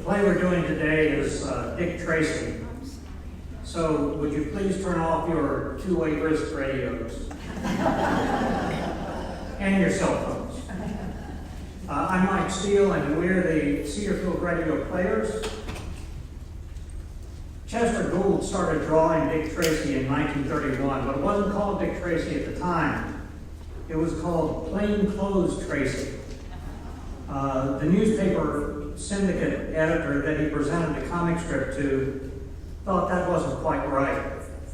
play we're doing today is Dick Tracy. So would you please turn off your two-way wrist radios and your cell phones. I'm Mike Steele, and we're the Cedarfield Radio Players. Chester Gould started drawing Dick Tracy in 1931, but it wasn't called Dick Tracy at the time. It was called Plain Clothes Tracy. The newspaper syndicate editor that he presented the comic strip to thought that wasn't quite right,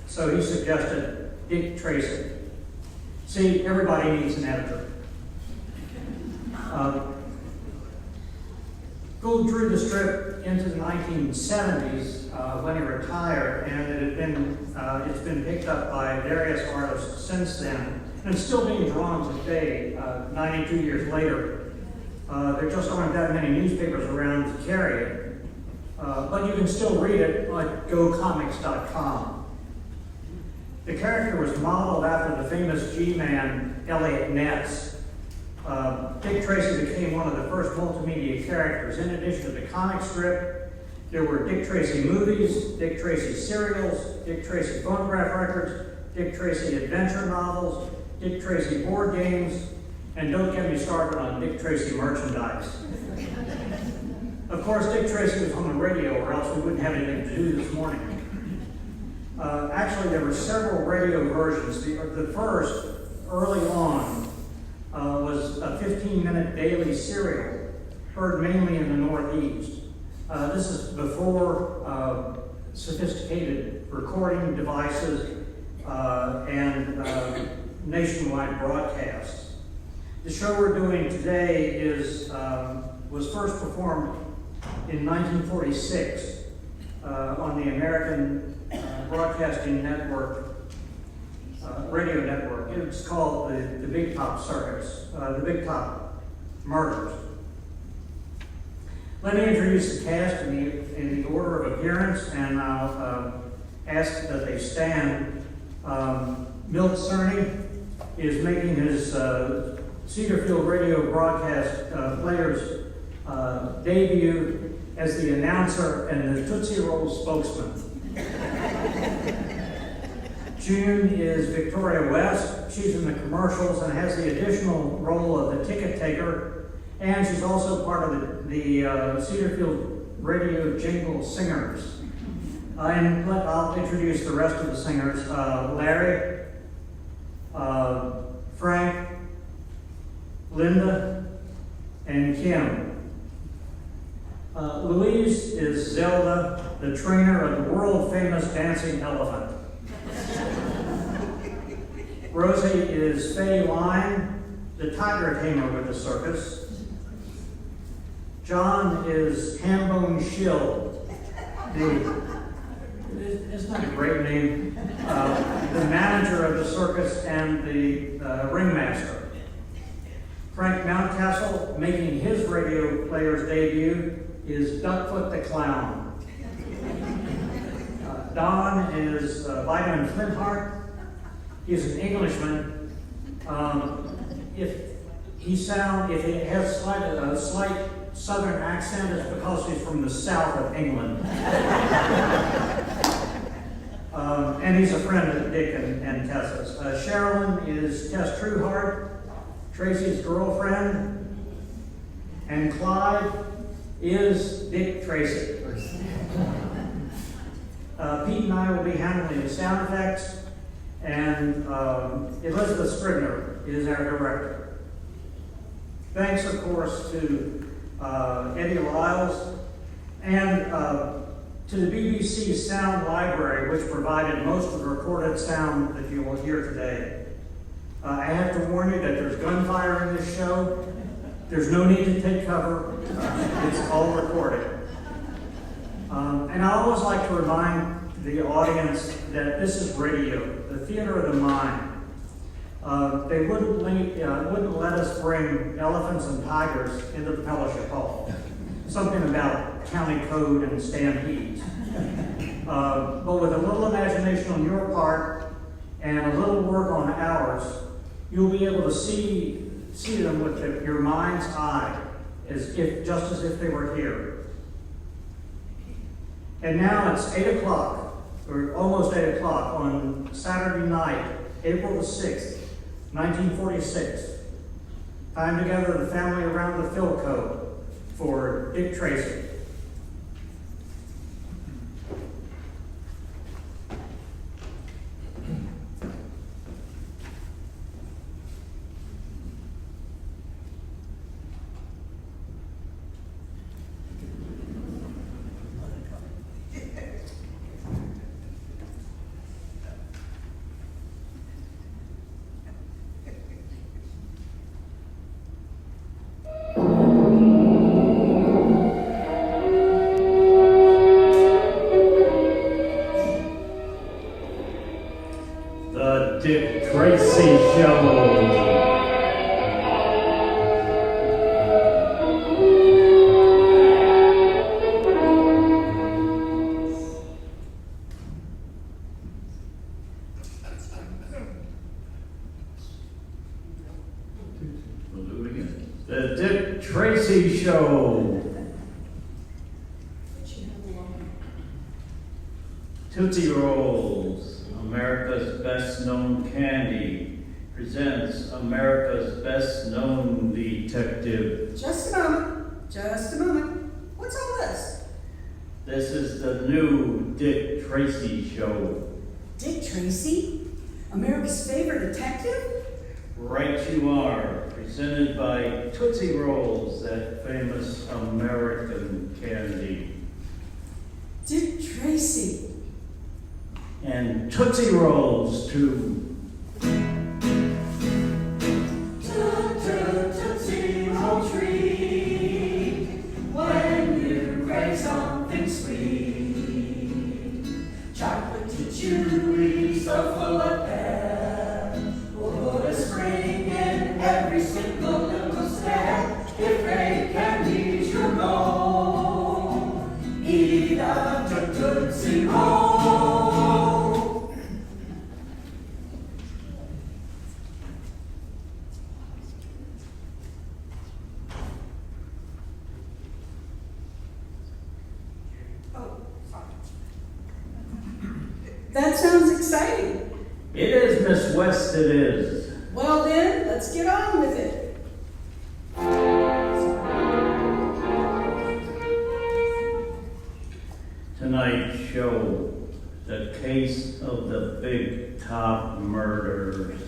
so he suggested Dick Tracy. See, everybody needs an editor. Gould drew the strip into the 1970s when he retired, and it's been picked up by various artists since then, and it's still being drawn today, 92 years later. There just aren't that many newspapers around to carry it, but you can still read it at GoComics.com. The character was modeled after the famous G-Man Elliot Ness. Dick Tracy became one of the first multimedia characters. In addition to the comic strip, there were Dick Tracy movies, Dick Tracy serials, Dick Tracy phonograph records, Dick Tracy adventure novels, Dick Tracy board games, and don't get me started on Dick Tracy merchandise. Of course, Dick Tracy was on the radio, or else we wouldn't have anything to do this morning. Actually, there were several radio versions. The first, early on, was a 15-minute daily serial, heard mainly in the Northeast. This is before sophisticated recording devices and nationwide broadcasts. The show we're doing today was first performed in 1946 on the American Broadcasting Network, radio network. It's called the Big Top Circus, the Big Top Murders. Let me introduce the cast in the order of appearance, and I'll ask that they stand. Milt Cerny is making his Cedarfield Radio broadcast players debut as the announcer and the Tootsie Roll spokesman. June is Victoria West. She's in the commercials and has the additional role of the ticket taker, and she's also part of the Cedarfield Radio Jingle Singers. And I'll introduce the rest of the singers. Larry, Frank, Linda, and Kim. Louise is Zelda, the trainer of the world-famous dancing elephant. Rosie is Faye Line, the tiger tamer with the circus. John is Hambone Shill, isn't that a great name? The manager of the circus and the ringmaster. Frank Mountcastle, making his radio player's debut, is Duckfoot the Clown. Don is Vitamin Flintheart. He's an Englishman. If he has a slight southern accent, it's because he's from the south of England. And he's a friend of Dick and Tessa's. Sherilyn is Tess Trueheart, Tracy's girlfriend. And Clyde is Dick Tracy. Pete and I will be handling the sound effects, and Elizabeth Scribner is our director. Thanks, of course, to Eddie Lyles and to the BBC Sound Library, which provided most of the recorded sound that you will hear today. I have to warn you that there's gunfire in this show. There's no need to take cover. It's all recorded. And I always like to remind the audience that this is radio, the theater of the mind. They wouldn't let us bring elephants and tigers into the fellowship hall. Something about county code and stampedes. But with a little imagination on your part and a little work on ours, you'll be able to see them with your mind's eye, just as if they were here. And now it's 8 o'clock, or almost 8 o'clock on Saturday night, April the 6th, 1946. Time to gather the family around the Philco for Dick Tracy. The Dick Tracy Show. We'll do it again. The Dick Tracy Show. Tootsie Rolls, America's best known candy, presents America's best known detective. Just a moment. Just a moment. What's all this? This is the new Dick Tracy Show. Dick Tracy? America's favorite detective? Right you are, presented by Tootsie Rolls, that famous American candy. Dick Tracy. And Tootsie Rolls too. Tootsie Roll treat when you crave something sweet. Chocolatey, chewy, so full of pep. Put a spring in every single little step. If great candy's your goal, eat a Tootsie Roll. That sounds exciting. It is, Miss West, it is. Well then, let's get on with it. Tonight's show, the case of the Big Top murders.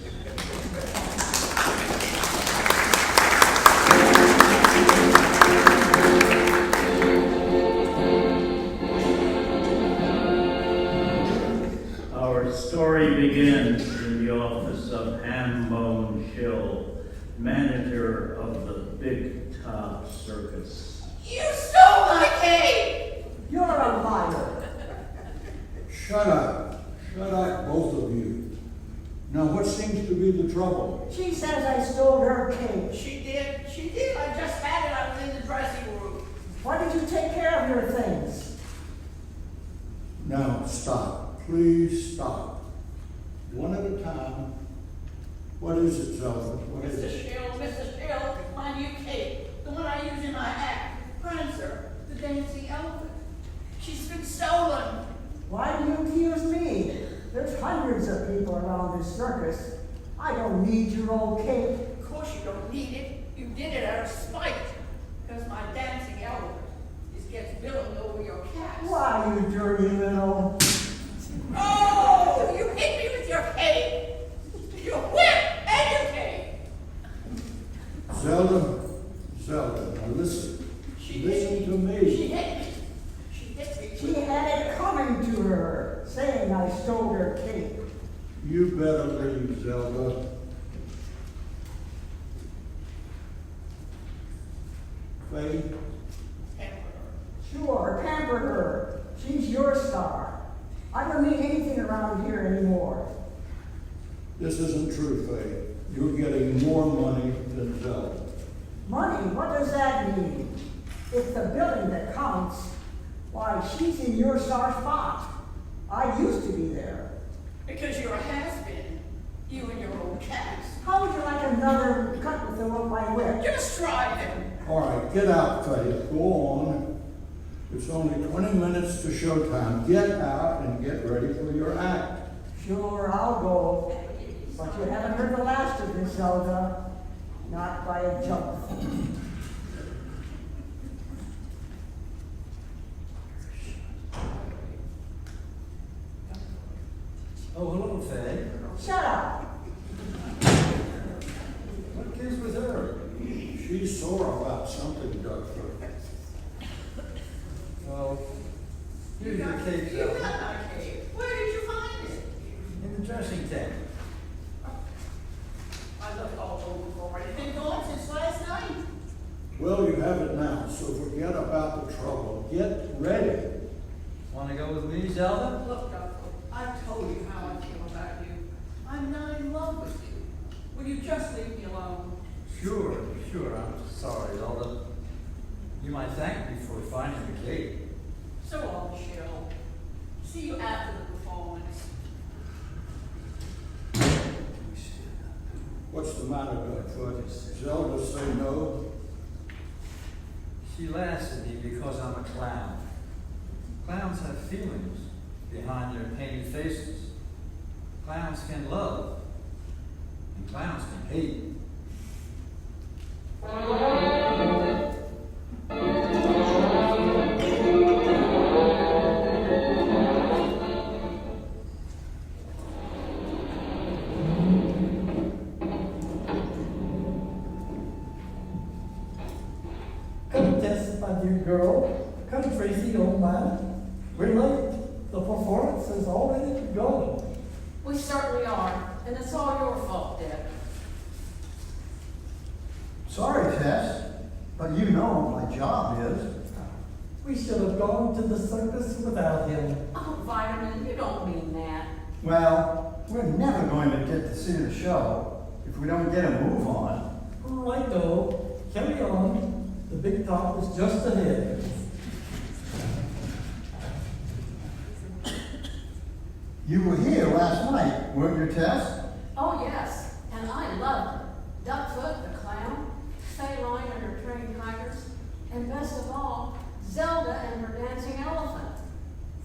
Our story begins in the office of Hambone Schill, manager of the Big Top Circus. You stole my cake! You're a liar. Shut up. Shut up, both of you. Now, what seems to be the trouble? She says I stole her cake. She did. I just had it. I was in the dressing room. Why did you take care of your things? Now, stop. Please stop. One at a time. What is it, Zelda? What is it? Mr. Schill, my new cake. The one I use in my act. Prancer, the dancing elephant. She's been stolen. Why do you accuse me? There's hundreds of people around this circus. I don't need your old cake. Of course you don't need it. You did it out of spite. Because my dancing elephant gets billowed over your cast. Why, you dirty little... Oh, you hit me with your cake. Your whip and your cake. Zelda, now listen. Listen to me. She hit me. She hit me. She had it coming to her, saying I stole her cake. You better leave, Zelda. Faith? Sure, pamper her. She's your star. I don't need anything around here anymore. This isn't true, Faith. You're getting more money than Zelda. Money? What does that mean? It's the billing that counts. Why, she's in your star spot. I used to be there. Because you're a has-been. You and your old cast. How would you like another cut with the rope I whip? Just try them. All right, get out, Faith. Go on. It's only 20 minutes to showtime. Get out and get ready for your act. Sure, I'll go. But you haven't heard the last of this, Zelda. Not by a jump. Oh, hello, Faye. Shut up. What gives with her? She's sore about something, Douglas. Well, here's your cake, You Zelda. got my cake. Where did you find it? In the dressing tent. I looked all over for it. It's been gone since last night. Well, you have it now, so forget about the trouble. Get ready. Want to go with me, Zelda? Look, Duckfoot, I've told you how I feel about you. I'm not in love with you. Will you just leave me alone? Sure. I'm sorry, Zelda. You might thank me for finding the cake. So long, Shell. See you after the performance. What's the matter, Dougfoot? Zelda say no? She laughs at me because I'm a clown. Clowns have feelings behind their painted faces. Clowns can love, and clowns can hate. Come, Tess, my dear girl. Come, Tracy, old man. We're late. The performance has already begun. We certainly are, and it's all your fault, Deb. Sorry, Tess, but you know what my job is. We should have gone to the circus without him. Oh, Vitamin, you don't mean that. Well, we're never going to get to see the show if we don't get a move on. Righto. Carry on. The big top is just ahead. You were here last night, weren't you, Tess? Oh, yes, and I loved it. Duckfoot, the clown, Feline and her trained tigers, and best of all, Zelda and her dancing elephant.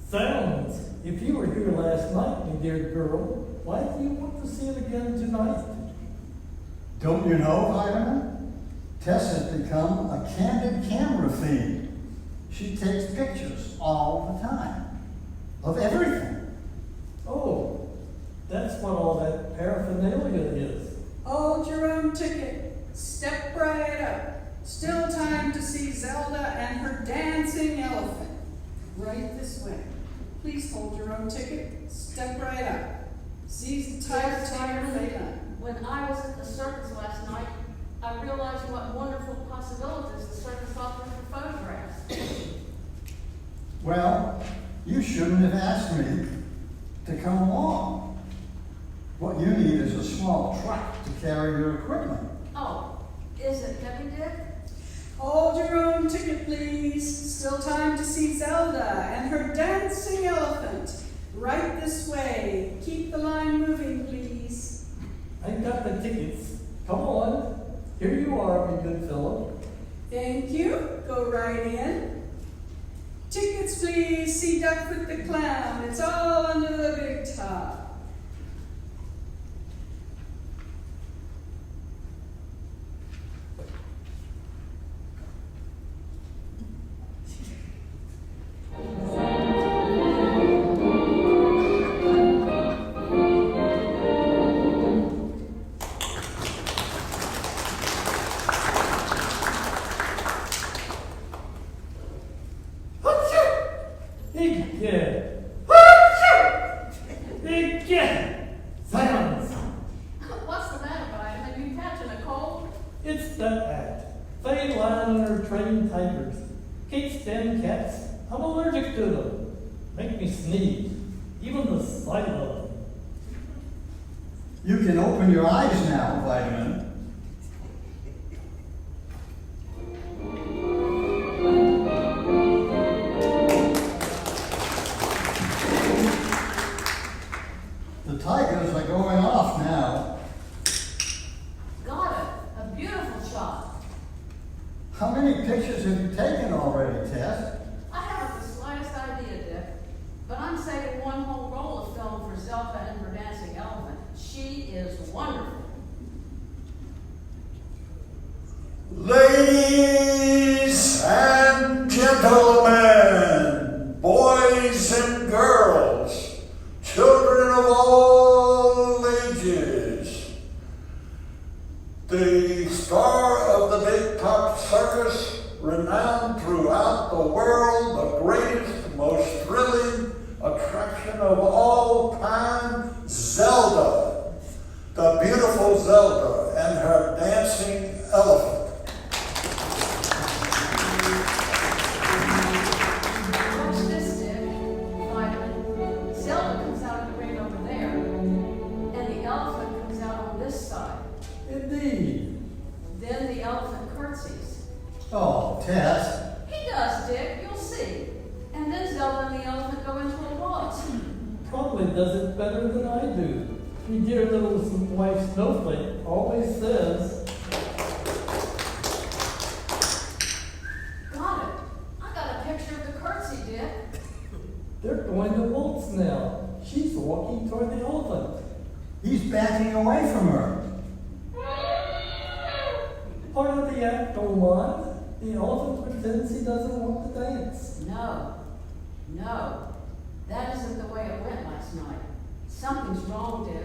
Sounds. If you were here last night, my dear girl, why do you want to see it again tonight? Don't you know, Vitamin? Tess has become a candid camera fiend. She takes pictures all the time. Of everything. Oh, that's what all that paraphernalia is. Hold your own ticket. Step right up. Still time to see Zelda and her dancing elephant. Right this way. Please hold your own ticket. Step right up. Seize the tiger Yes, tamer Vitamin. Phelan. When I was at the circus last night, I realized what wonderful possibilities the circus offers for photographs. Well, you shouldn't have asked me to come along. What you need is a small truck to carry your equipment. Oh, is it heavy, Dick? Hold your own ticket, please. Still time to see Zelda and her dancing elephant. Right this way. Keep the line moving, please. I got the tickets. Come on. Here you are, my good fellow. Thank you. Go right in. Tickets, please. See Duckfoot the Clown. It's all under the big top. Silence! What's the matter, Vitamin? You catching a cold? It's that act. Feline and her trained tigers. Can't stand cats. I'm allergic to them. Make me sneeze. Even the sight of them. You can open your eyes now, Vitamin. The tigers are going off now. Got it. A beautiful shot. How many pictures have you taken already, Tess? I have The star of the Big Top Circus, renowned throughout the world, the greatest, most thrilling attraction of all time, Zelda. The beautiful Zelda and her dancing elephant. Watch this, Dick. Vitamin. Zelda comes out of the ring over there, and the elephant comes out on this side. Indeed. Then the elephant curtsies. Oh, Tess, He does, Dick, you'll see. And then Zelda and the elephant go into a waltz. Probably does it better than I do. Your dear little wife Snowflake always says, Got it. I got a picture of the curtsy, Dick. they're going to waltz now. She's walking toward the elephant. he's backing away from her. Part of the act, don't mind. The elephant pretends he doesn't want to dance. No. That isn't the way it went last night. Something's wrong, Dick.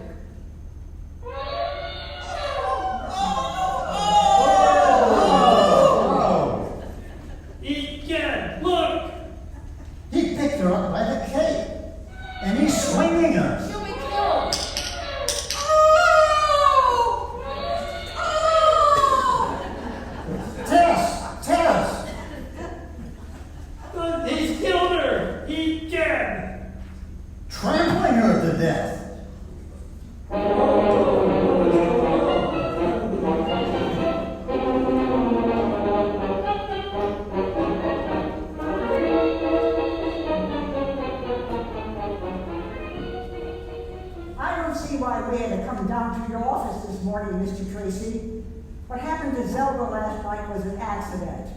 Oh! Egad, look! He picked her up by the cape, and he's swinging her. She'll be killed. Tess! But he's killed her! Egad! Trampling her to death. I don't see why we had to come down to your office this morning, Mr. Tracy. What happened to Zelda last night was an accident.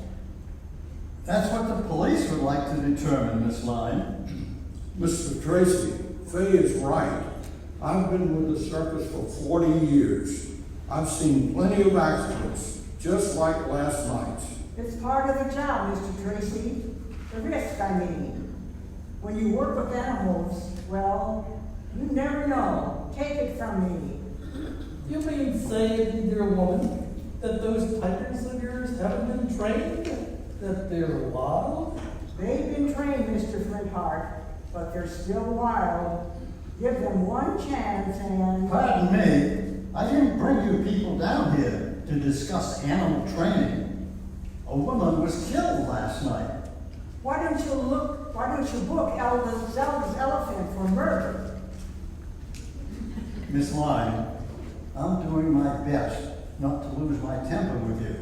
That's what the police would like to determine, Miss Line. Mr. Tracy, Faye is right. I've been with the circus for 40 years. I've seen plenty of accidents, just like last night's. It's part of the job, Mr. Tracy. The risk, I mean. When you work with animals, well, you never know. Take it from me. You mean say, dear woman, that those tigers of yours haven't been trained? That they're wild? They've been trained, Mr. Flintheart, but they're still wild. Give them one chance and... Pardon me, I didn't bring you people down here to discuss animal training. A woman was killed last night. Why don't you book Zelda's elephant for murder? Miss Line, I'm doing my best not to lose my temper with you.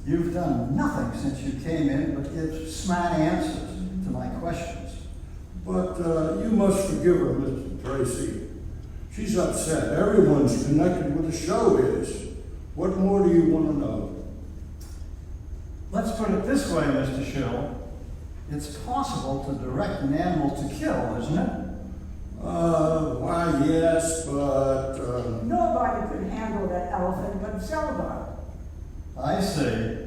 You've done nothing since you came in but give smart answers to my questions. But you must forgive her, Mr. Tracy. She's upset. Everyone's connected with the show is. What more do you want to know? Let's put it this way, Mr. Schill. It's possible to direct an animal to kill, isn't it? Why, yes, but, Nobody could handle that elephant but Zelda. I see.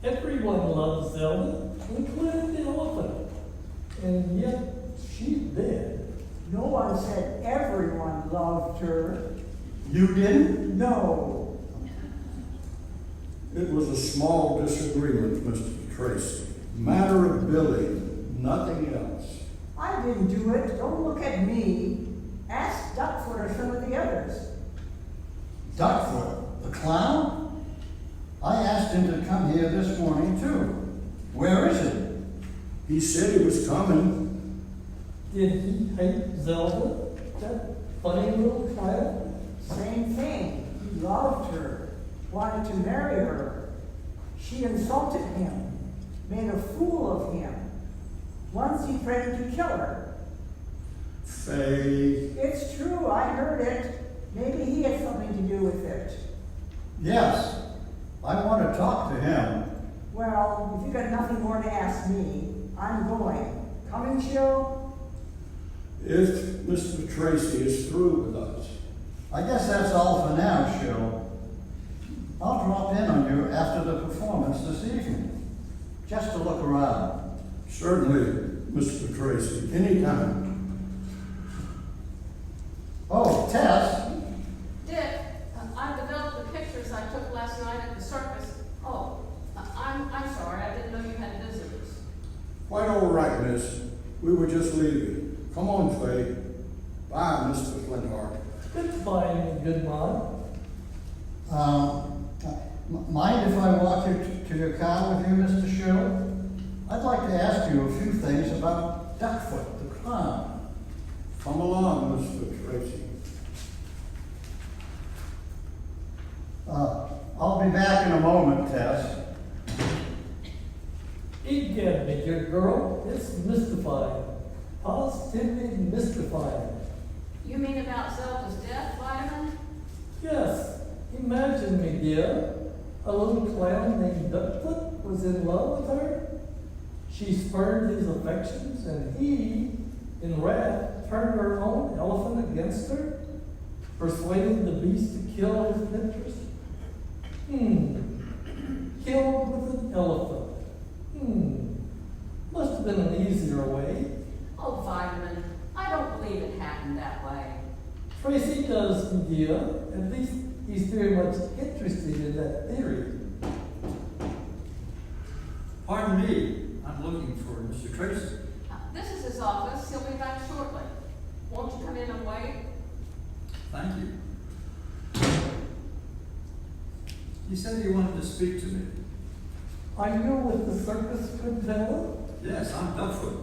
Everyone loves Zelda, including the elephant. And yet, she's dead. No one said everyone loved her. You didn't? No. it was a small disagreement, Mr. Tracy. Matter of billing, nothing else. I didn't do it. Don't look at me. Ask Duckfoot or some of the others. Duckfoot, the clown? I asked him to come here this morning, too. Where is he? He said he was coming. Did he hate Zelda? That funny little child? Same thing. He loved her, wanted to marry her. She insulted him, made a fool of him. Once he threatened to kill her. Faye. It's true, I heard it. Maybe he had something to do with it. Yes. I want to talk to him. Well, if you got nothing more to ask me, I'm going. Coming, Chill? If Mr. Tracy is through with us. I guess that's all for now, Schill. I'll drop in on you after the performance this evening, just to look around. Certainly, Mr. Tracy, anytime. Oh, Tess, Dick, I've developed a picture pictures I took last night at the circus. Oh, I'm sorry, I didn't know you had visitors. Quite all right, miss. We were just leaving. Come on, Faye. Bye, Mr. Flintheart. Goodbye, good man. Mind if I walk you to your car with you, Mr. Schill? I'd like to ask you a few things about Duckfoot, the clown. Come along, Mr. Tracy. I'll be back in a moment, Tess. Egad, me dear girl, it's mystifying. Positively mystifying. You mean about Zelda's death, Vitamin? Yes, imagine me, dear. A little clown named Duckfoot was in love with her. She spurned his affections, and he, in wrath, turned her own elephant against her, persuading the beast to kill his mistress. Killed with an elephant. Must have been an easier way. Oh, Vitamin, I don't believe it happened that way. Tracy does, dear. At least he's very much interested in that theory. Pardon me, I'm looking for Mr. Tracy. This is his office. He'll be back shortly. Won't you come in and wait? Thank you. He said he wanted to speak to me. Are you with the circus, good fellow? Yes, I'm Duckfoot.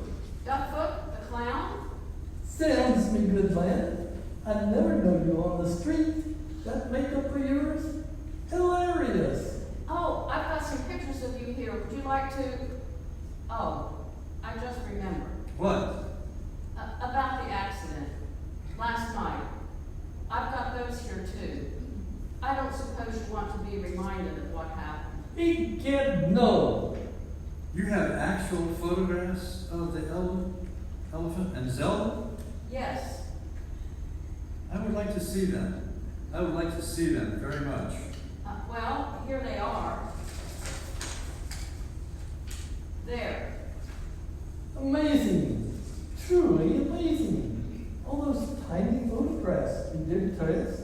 Duckfoot, the clown? Sounds me, good man. I never know you on the street. That makeup of yours? Hilarious. Oh, I've got some pictures of you here. Would you like to? Oh, I just remembered. What? About the accident. Last night. I've got those here too. I don't suppose you want to be reminded of what happened. Egad, no. You have actual photographs of the elephant and Zelda? Yes. I would like to see them. I would like to see them very much. Well, here they are. There. Amazing. Truly amazing. All those tiny photographs, you did, Tess.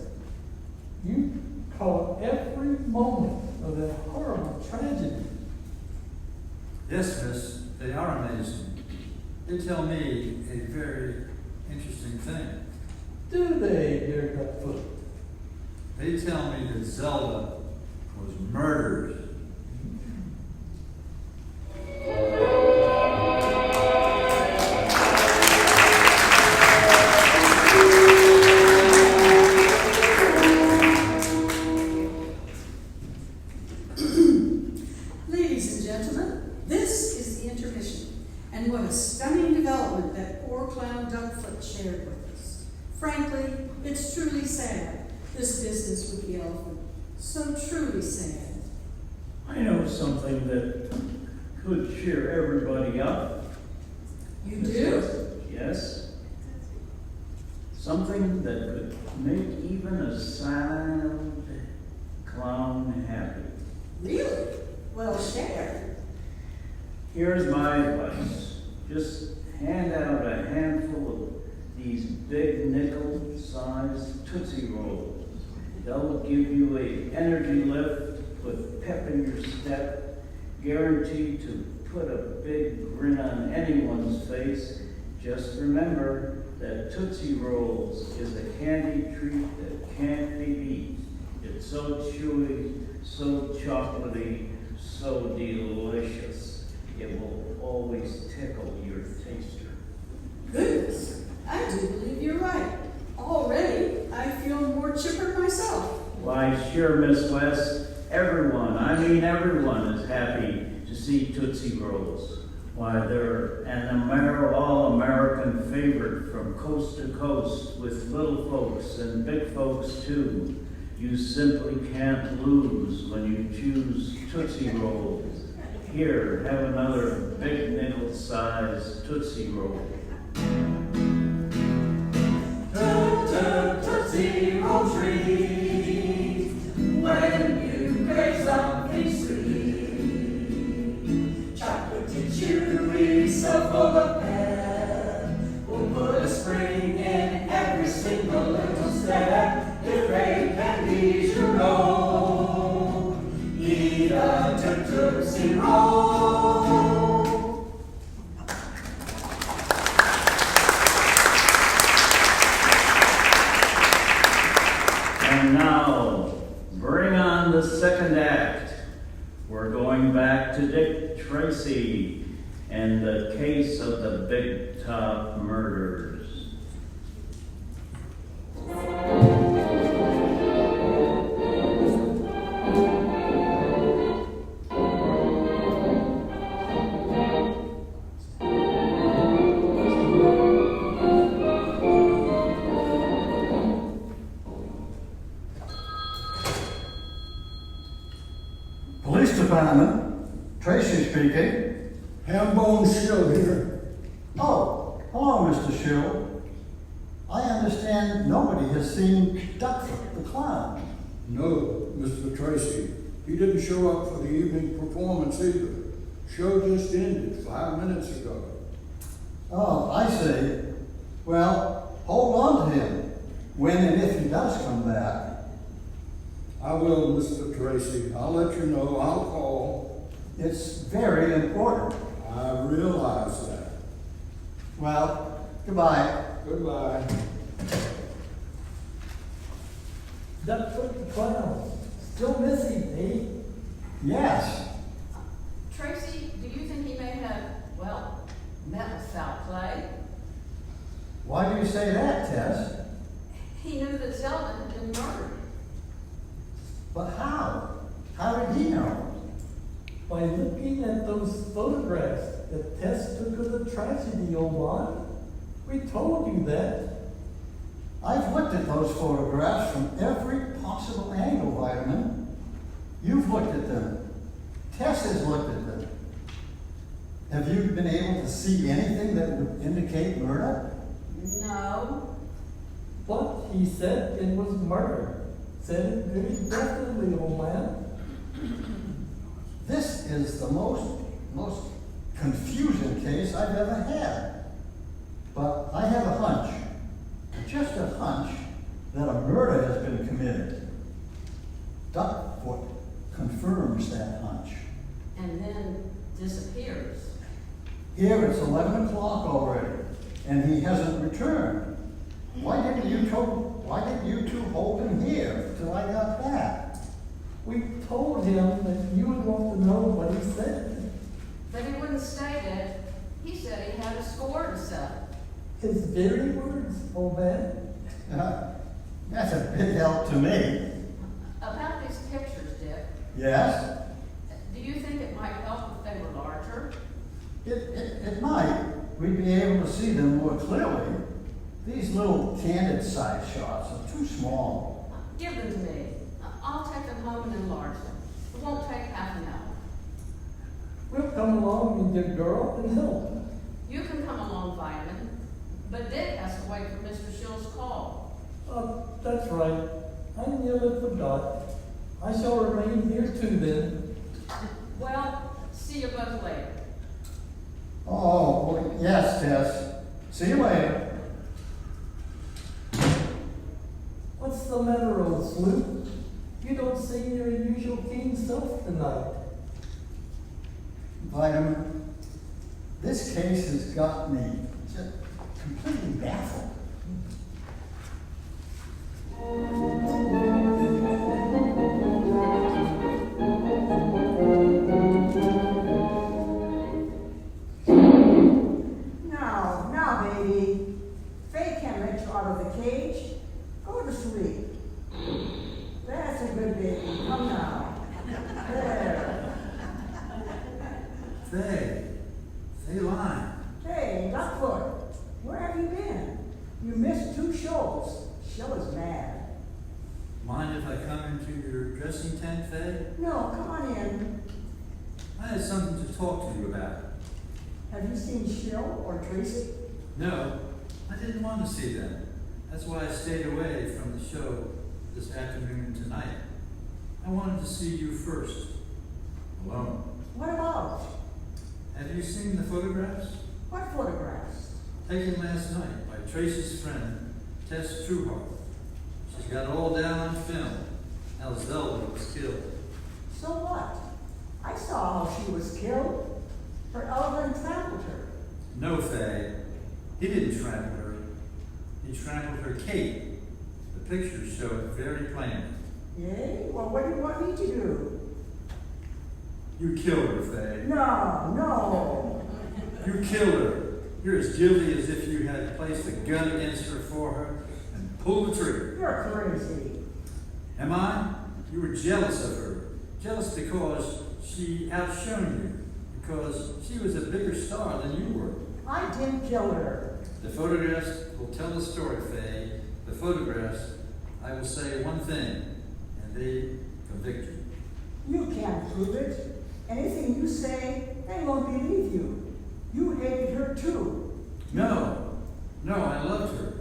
You caught every moment of that horrible tragedy. Yes, miss, they are amazing. They tell me a very interesting thing. Do they, dear Duckfoot? They tell me that Zelda was murdered. Ladies and gentlemen, this is the intermission. And what a stunning development that poor clown Duckfoot shared with us. Frankly, it's truly sad, this business with the elephant. So truly sad. I know something that could cheer everybody up. You do? Yes. Something that could make even a silent clown happy. Really? Well, share. Here's my advice. Just hand out a handful of these big nickel-sized Tootsie Rolls. They'll give you an energy lift, put pep in your step, guaranteed to put a big grin on anyone's face. Just remember that Tootsie Rolls is a candy treat that can't be beat. It's so chewy, so chocolatey, so delicious. It will always tickle your taster. Goodness, I do believe you're right. Already, I feel more chipper myself. Why, sure, Miss West. Everyone, I mean everyone, is happy to see Tootsie Rolls. Why, they're an all-American favorite from coast to coast, with little folks and big folks too. You simply can't lose when you choose Tootsie Rolls. Here, have another big nickel-sized Tootsie Roll. Tootsie Roll treat when you crave something sweet. Chocolatey, chewy, so full of pep. We'll put a spring in every single little step. If great candies you roll. home. And now, bring on the second act. We're going back to Dick Tracy and the case of the Big Top murders. Police Department, Tracy speaking. Hambone Shill here. Oh, hello, Mr. Schill. I understand nobody has seen Duckfoot the Clown. No, Mr. Tracy. He didn't show up for the evening performance either. Show just ended 5 minutes ago. Oh, I see. Well, hold on to him when and if he does come back. I will, Mr. Tracy. I'll let you know. I'll call. It's very important. I realize that. Well, goodbye. Goodbye. Duckfoot the Clown, still missing, eh? Yes. Tracy, do you think he may have, well, met with foul play? Why do you say that, Tess? He knew that Zelda had been murdered. But how? How did he know? By looking at those photographs that Tess took of the tragedy, old man. We told you that. I've looked at those photographs from every possible angle, Vitamin. You've looked at them. Tess has looked at them. Have you been able to see anything that would indicate murder? No. But he said it was murder. Said it very definitely, old man. This is the most confusing case I've ever had. But I have a hunch, just a hunch, that a murder has been committed. Duckfoot confirms that hunch. And then disappears. Here it's 11 o'clock already, and he hasn't returned. Why didn't you two hold him here till I got back? We told him that you would want to know what he said. But he wouldn't stay dead. He said he had a score to settle. His very words, old man. That's a big help to me. About these pictures, Dick, Yes? do you think it might help if they were larger? It might. We'd be able to see them more clearly. These little candid side shots are too small. Give them to me. I'll take them home and enlarge them. It won't take half an hour. We'll come along, you dear girl, and help. You can come along, Vitamin, but Dick has to wait for Mr. Schill's call. That's right. I nearly forgot. I shall remain here too then. Well, see you both later. Oh, well, yes, Tess. See you later. What's the matter, old sleuth? You don't seem your usual keen self tonight. Vitamin, this case has got me just completely baffled. Now, baby. Faye can't let you out of the cage. Go to sleep. That's a good baby. Come now. There. Faye Line. Hey, Duckfoot. Where have you been? You missed 2 shows. Show is mad. Mind if I come into your dressing tent, Faye? No, come on in. I had something to talk to you about. Have you seen Shill or Tracy? No, I didn't want to see them. That's why I stayed away from the show this afternoon and tonight. I wanted to see you first, alone. What about? Have you seen the photographs? What photographs? Taken last night by Tracy's friend, Tess Trueheart. She's got it all down on film, how Zelda was killed. So what? I saw how she was killed. Her elephant trampled her. No, Fay. He didn't trample her. He trampled her cape. The pictures show it very plainly. Yay? Well, what do you want me to do? You killed her, Fay. No, no. You killed her. You're as guilty as if you had placed a gun against her for her and pulled the trigger. You're crazy. Am I? You were jealous of her. Jealous because she outshone you. Because she was a bigger star than you were. I didn't kill her. The photographs will tell the story, Faye. The photographs, I will say one thing, and they convict you. You can't prove it. Anything you say, they won't believe you. You hated her too. No, I loved her.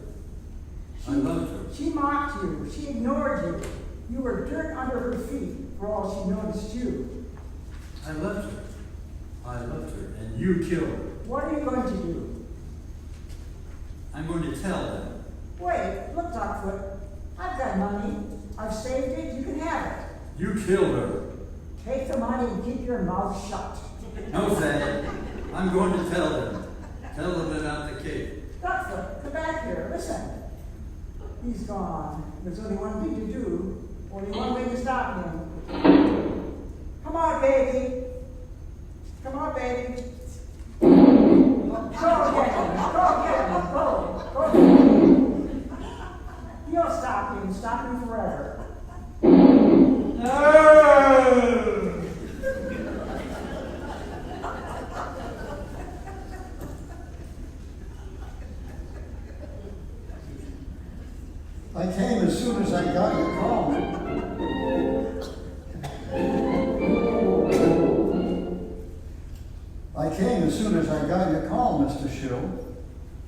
I loved her. She mocked you. She ignored you. You were dirt under her feet for all she noticed you. I loved her. I loved her, and you killed her. What are you going to do? I'm going to tell them. Wait, look, Duckfoot. I've got money. I've saved it. You can have it. You killed her. Take the money and keep your mouth shut. No, Faye. I'm going to tell them. Tell them about the cake. Duckfoot, come back here. Listen. He's gone. There's only one thing to do. Only one way to stop him. Come on, baby. Come on, baby. Go get him. Go get him. Go. Go get him. You'll stop him. Stop him forever. I came as soon as I got your call. I came as soon as I got your call, Mr. Schill.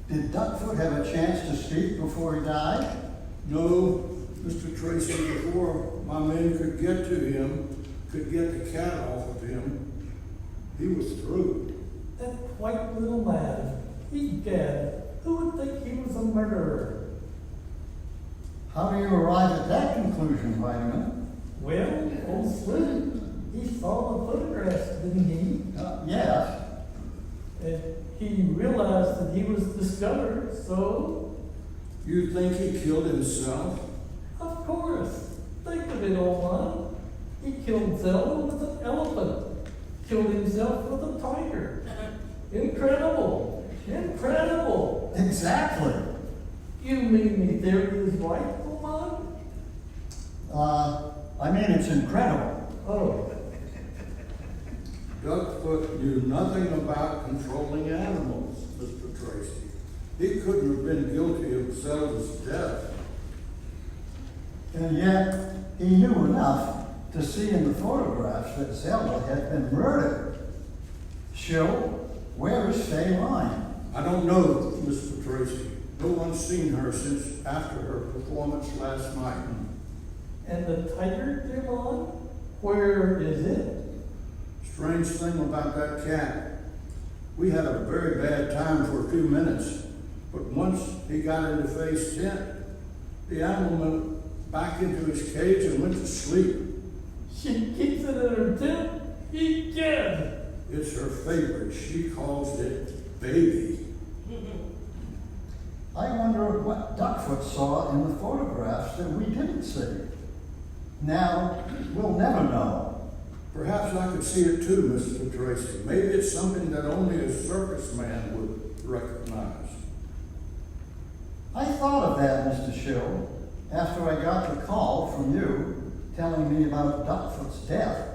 Did Duckfoot have a chance to speak before he died? No, Mr. Tracy, before my men could get to him, could get the cat off of him, he was through. That white little man, egad, who would think he was a murderer? How do you arrive at that conclusion, Vitamin? Well, old Slim, he saw the photographs, didn't he? Yes. And he realized that he was discovered, so, You think he killed himself? of course, think of it, old man. He killed Zelda with an elephant, killed himself with a tiger. Incredible! Incredible! Exactly. You mean the theory is right, old man? I mean, it's incredible. Oh, Duckfoot knew nothing about controlling animals, Mr. Tracy. He couldn't have been guilty of Zelda's death. And yet, he knew enough to see in the photographs that Zelda had been murdered. Schill, where is Fay Lyon? I don't know, Mr. Tracy. No one's seen her since after her performance last night. and the tiger, dear Lon? Where is it? Strange thing about that cat. We had a very bad time for a few minutes, but once he got into Fay's tent, the animal went back into his cage and went to sleep. She keeps it in her tent? Egad! It's her favorite. She calls it baby. I wonder what Duckfoot saw in the photographs that we didn't see. Now, we'll never know. Perhaps I could see it too, Mr. Tracy. Maybe it's something that only a circus man would recognize. I thought of that, Mr. Schill, after I got the call from you telling me about Duckfoot's death.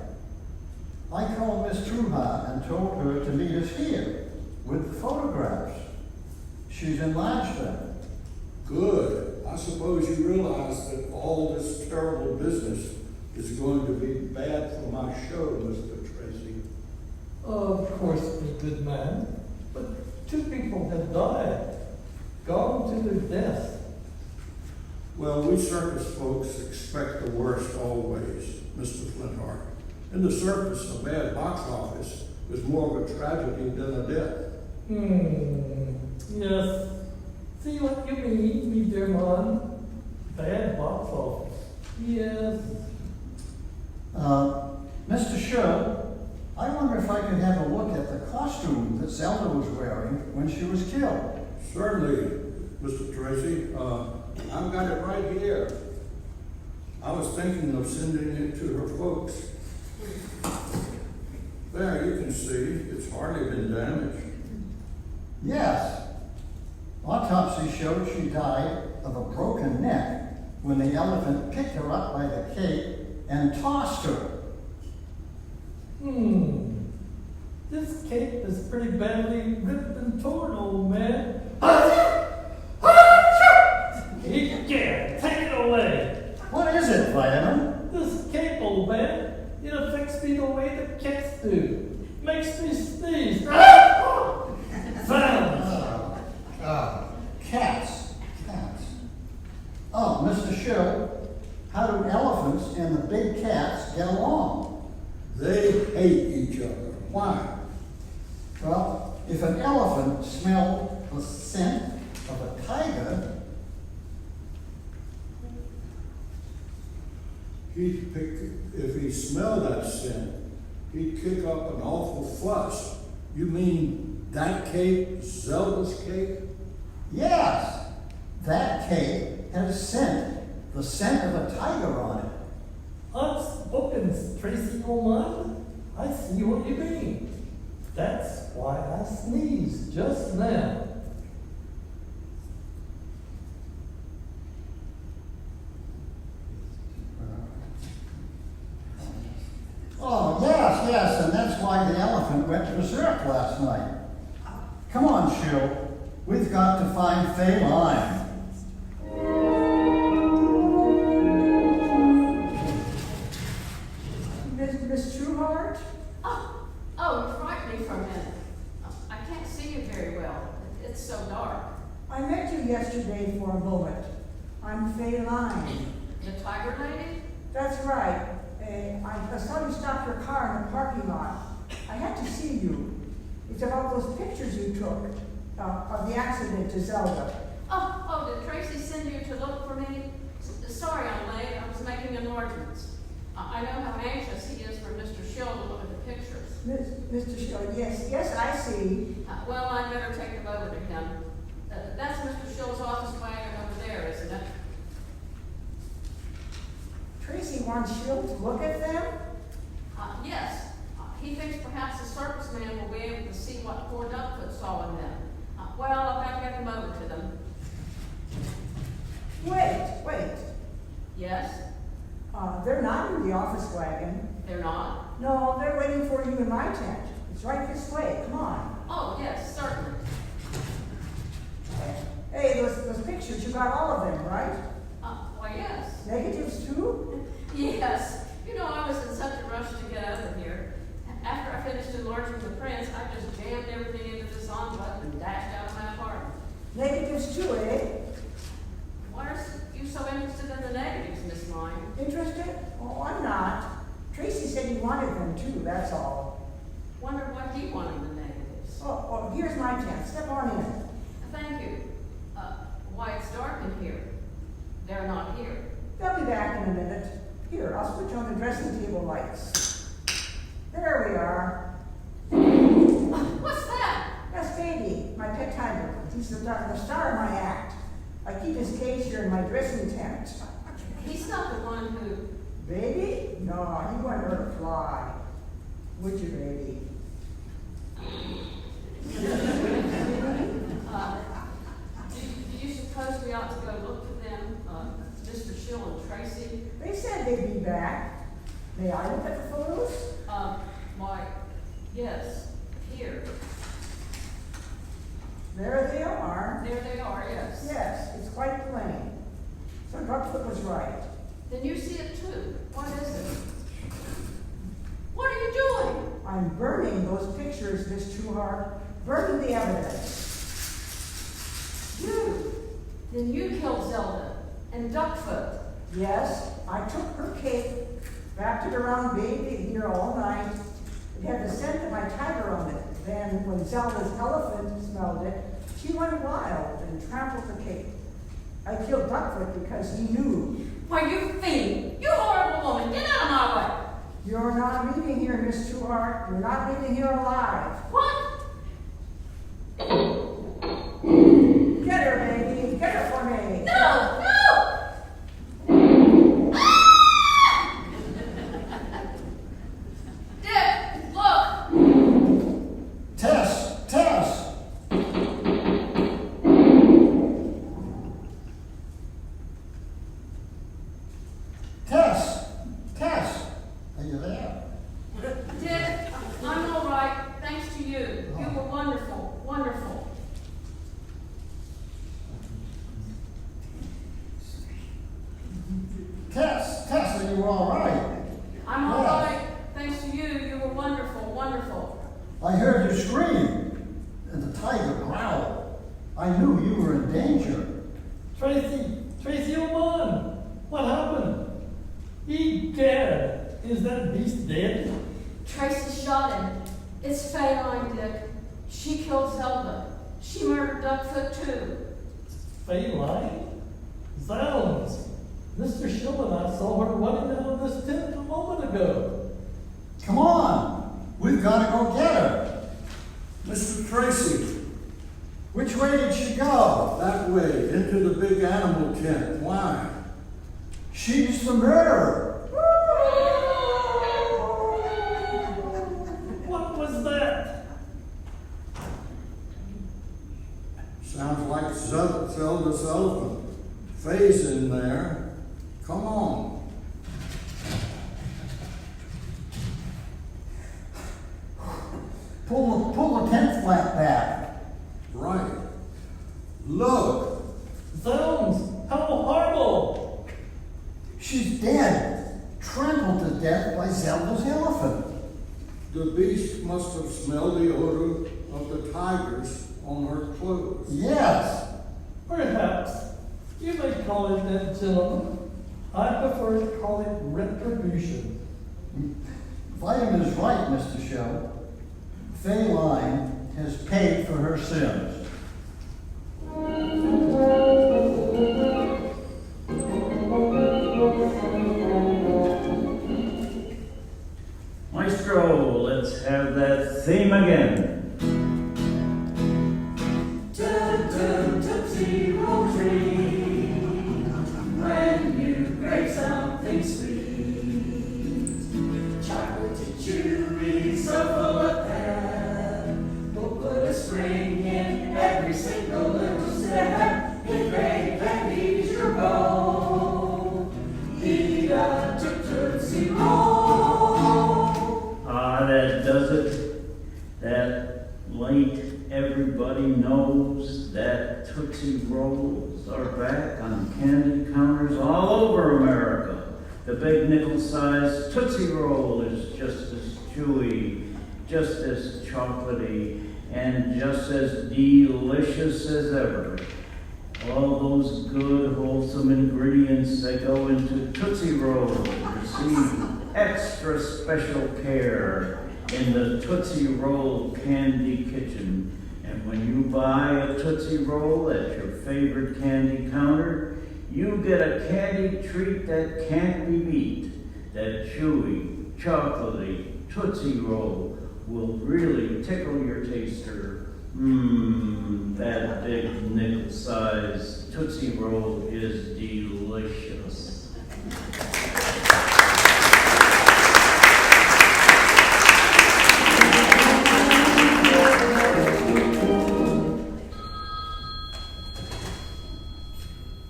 I called Miss Truha and told her to meet us here with the photographs. She's enlarged them. Good. I suppose you realize that all this terrible business is going to be bad for my show, Mr. Tracy. Of course, my good man. But 2 people have died, gone to their death. Well, we circus folks expect the worst always, Mr. Flintheart. In the circus, a bad box office is more of a tragedy than a death. Yes. See what you mean, me dear man. Bad box office. Yes. Mr. Schill, I wonder if I could have a look at the costume that Zelda was wearing when she was killed. Certainly, Mr. Tracy. I've got it right here. I was thinking of sending it to her folks. There, you can see, it's hardly been damaged. Yes. Autopsy showed she died of a broken neck when the elephant picked her up by the cape and tossed her. This cape is pretty badly ripped and torn, old man. Yeah, take it away. What is it, Vitamin? This cape, old man, it affects me the way the cats do. Makes me sneeze. Sounds. Cats. Oh, Mr. Schill, how do elephants and the big cats get along? They hate each other. Why? Well, if an elephant smelled the scent of a tiger, if he smelled that scent, he'd kick up an awful fuss. You mean that cake, Zelda's cake? yes, that cape has scent, the scent of a tiger on it. Unspoken, Tracy Oman. I see what you mean. That's why I sneezed just now. Oh, yes, and that's why the elephant went berserk last night. Come on, Schill. We've got to find Feline. Miss Trueheart? Oh, you frightened me for a minute. I can't see you very well. It's so dark. I met you yesterday for a moment. I'm Feline. The tiger lady? That's right. I saw you stop your car in the parking lot. I had to see you. It's about those pictures you took of the accident to Zelda. Oh, did Tracy send you to look for me? Sorry I'm late. I was making enlargements. I know how anxious he is for Mr. Schill to look at the pictures. Mr. Schill, yes, I see. Well, I'd better take them over to him. That's Mr. Schill's office wagon over there, isn't it? Tracy wants Schill to look at them? Yes. He thinks perhaps the circus man will be able to see what poor Duckfoot saw in them. Well, I've got to get them over to them. Wait. Yes? They're not in the office wagon. They're not? No, they're waiting for you in my tent. It's right this way. Come on. Oh, yes, certainly. Hey, those pictures, you got all of them, right? Why, yes. Negatives too? Yes. You know, I was in such a rush to get over here. After I finished enlarging the prints, I just jammed everything into this envelope and dashed out of my apartment. Negatives too, eh? Why are you so interested in the negatives, Miss Mine? Interested? Oh, I'm not. Tracy said he wanted them too, that's all. Wonder why he wanted the negatives. Oh, here's my tent. Step on in. Thank you. Why, it's dark in here. They're not here. They'll be back in a minute. Here, I'll switch on the dressing table lights. There we are. What's that? That's Baby, my pet tiger. He's the star of my act. I keep his cage here in my dressing tent. He's not the one who... Baby? No, he wouldn't hurt a fly. Would you, baby? Do you suppose we ought to go look for them, Mr. Schill and Tracy? They said they'd be back. May I look at the photos? Why, yes, here. There they are. There they are, yes. Yes, it's quite plain. So Duckfoot was right. Then you see it too. What is it? What are you doing? I'm burning those pictures, Miss Trueheart. Burning the evidence. You? Then you killed Zelda and Duckfoot. Yes, I took her cape, wrapped it around Baby here all night. It had the scent of my tiger on it. Then, when Zelda's elephant smelled it, she went wild and trampled the cape. I killed Duckfoot because he knew. Why, you fiend! You horrible woman! Get out of my way! You're You're not leaving here, Miss Trueheart. You're not leaving here alive. What? Get her, baby. Get her for me. No! No! Dick, look! Tess! Tess! Tess! Tess! Are you there? Dick, I'm all right, thanks to you. You were wonderful, wonderful. Tess! Tess, are you all right? I'm all Yes. right, thanks to you. You were wonderful, wonderful. I heard you scream, and the tiger growl. I knew you were in danger. Tracy Oman, what happened? He dead. Is that beast dead? Tracy shot him. It's Feline, Dick. She killed Zelda. She murdered Duckfoot too. Feline? Zounds! Mr. Shill and I saw her running out of this tent a moment ago. Come on! We've got to go get her. Mr. Tracy, Which way did she go? that way, into the big animal tent. Why? She's the murderer. What was that? Sounds like Zelda's elephant. Faye's in there. Come on. Pull the tent flap back. Right. Look. Zounds! How horrible! She's dead, trampled to death by Zelda's elephant. The beast must have smelled the odor of the tigers on her clothes. Yes. Perhaps. You may call it that, gentlemen. I prefer to call it retribution. Vitamin is right, Mr. Shell. Feline has paid for her sins. Maestro, let's have that theme again. Tootsie Roll Tree, when you grate something sweet, chocolatey, chewy, so full of pep, we'll put a spring in every single little step. If great candy's your goal, eat a Tootsie Roll. That does it. That late everybody knows that Tootsie Rolls are back on candy counters all over America. The big nickel-sized Tootsie Roll is just as chewy, just as chocolatey, and just as delicious as ever. All those good, wholesome ingredients that go into Tootsie Rolls receive extra special care in the Tootsie Roll Candy Kitchen. And when you buy a Tootsie Roll at your favorite candy counter, you get a candy treat that can't be beat. That chewy, chocolatey Tootsie Roll will really tickle your taster. That big nickel-sized Tootsie Roll is delicious.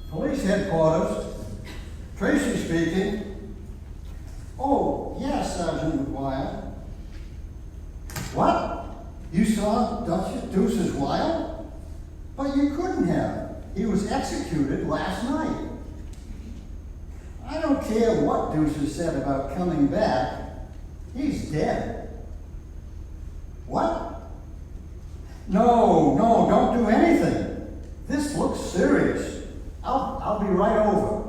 Police headquarters. Tracy speaking. Oh, yes, Sergeant McGuire. What? You saw Deuces Wild? But you couldn't have. He was executed last night. I don't care what Deuces said about coming back. He's dead. What? No, don't do anything. This looks serious. I'll be right over.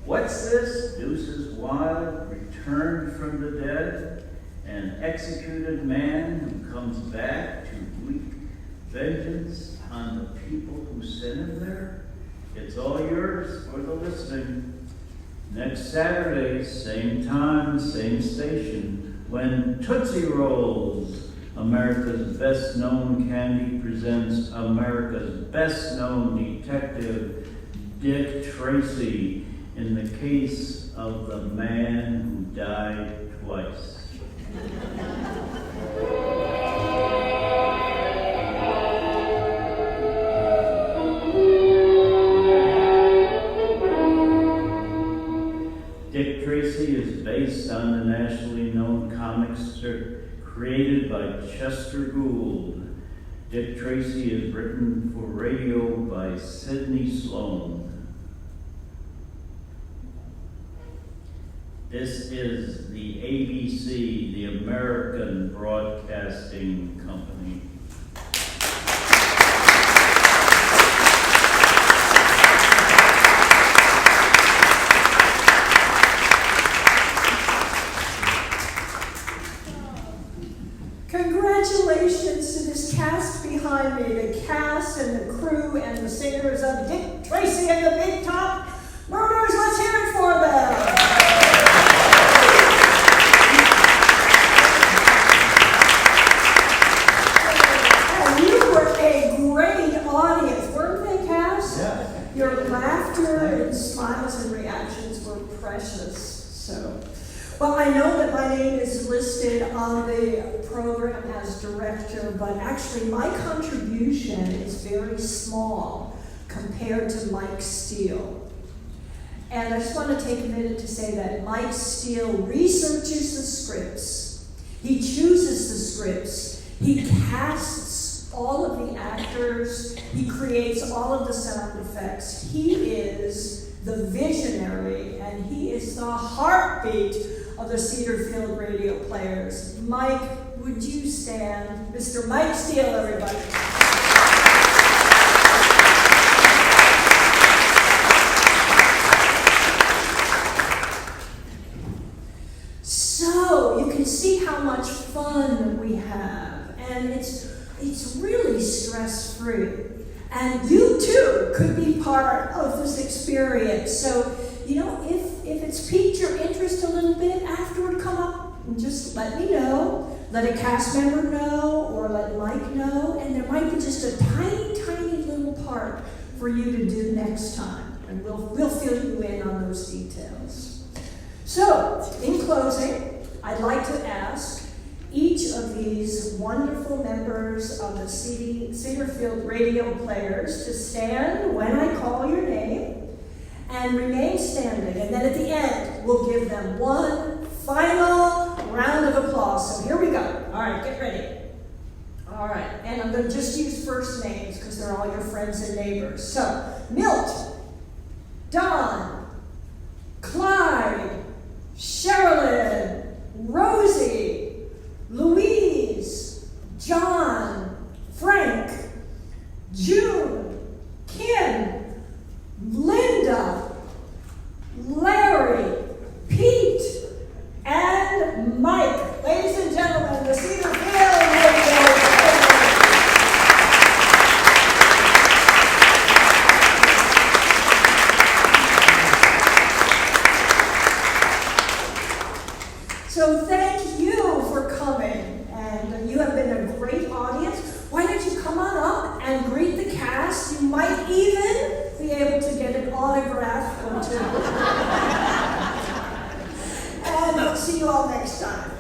What's this? Deuces Wild returned from the dead? An executed man who comes back to wreak vengeance on the people who It's all yours for the listening. Next Saturday, same time, same station, when Tootsie Rolls, America's best known candy, presents America's best known detective, Dick Tracy, in the case of the man who died twice. Dick Tracy is based on the nationally known comic strip created by Chester Gould. Dick Tracy is written for radio by Sidney Sloan. This is the ABC, the American Broadcasting Company. Congratulations to this cast behind me, the cast and the crew and the singers of Dick Tracy and the Big Top Murders. Let's hear it for them. And you were a great audience, weren't they, cast? Yeah. Your laughter and smiles and reactions were precious. So, well, I know that my name is listed on the program as director, but actually my contribution is very small compared to Mike Steele. And I just want to take a minute to say that Mike Steele researches the scripts, he chooses the scripts, he casts all of the actors, he creates all of the sound effects. He is the visionary and he is the heartbeat of the Cedarfield Radio Players. Mike, would you stand? Mr. Mike Steele, everybody. So, you can see how much fun we have, and it's really stress-free. And you too could be part of this experience. So, you know, if it's piqued your interest a little bit, afterward come up and just let me know. Let a cast member know, or let Mike know, and there might be just a tiny, tiny little part for you to do next time. And we'll fill you in on those details. So, in closing, I'd like to ask each of these wonderful members of the Cedarfield Radio Players to stand when I call your name and remain standing. And then at the end, we'll give them one final round of applause. So here we go. All right, get ready. All right, and I'm going to just use first names because they're all your friends and neighbors. So, Milt, Don, Clyde, Sherilyn, Rosie, Louise, John, Frank, June, Kim, Linda, Larry, Pete, and Mike. Ladies and gentlemen, the Cedarfield Radio Players. So thank you for coming, and you have been a great audience. Why don't you come on up and greet the cast? You might even be able to get an autograph or two. And I'll see you all next time.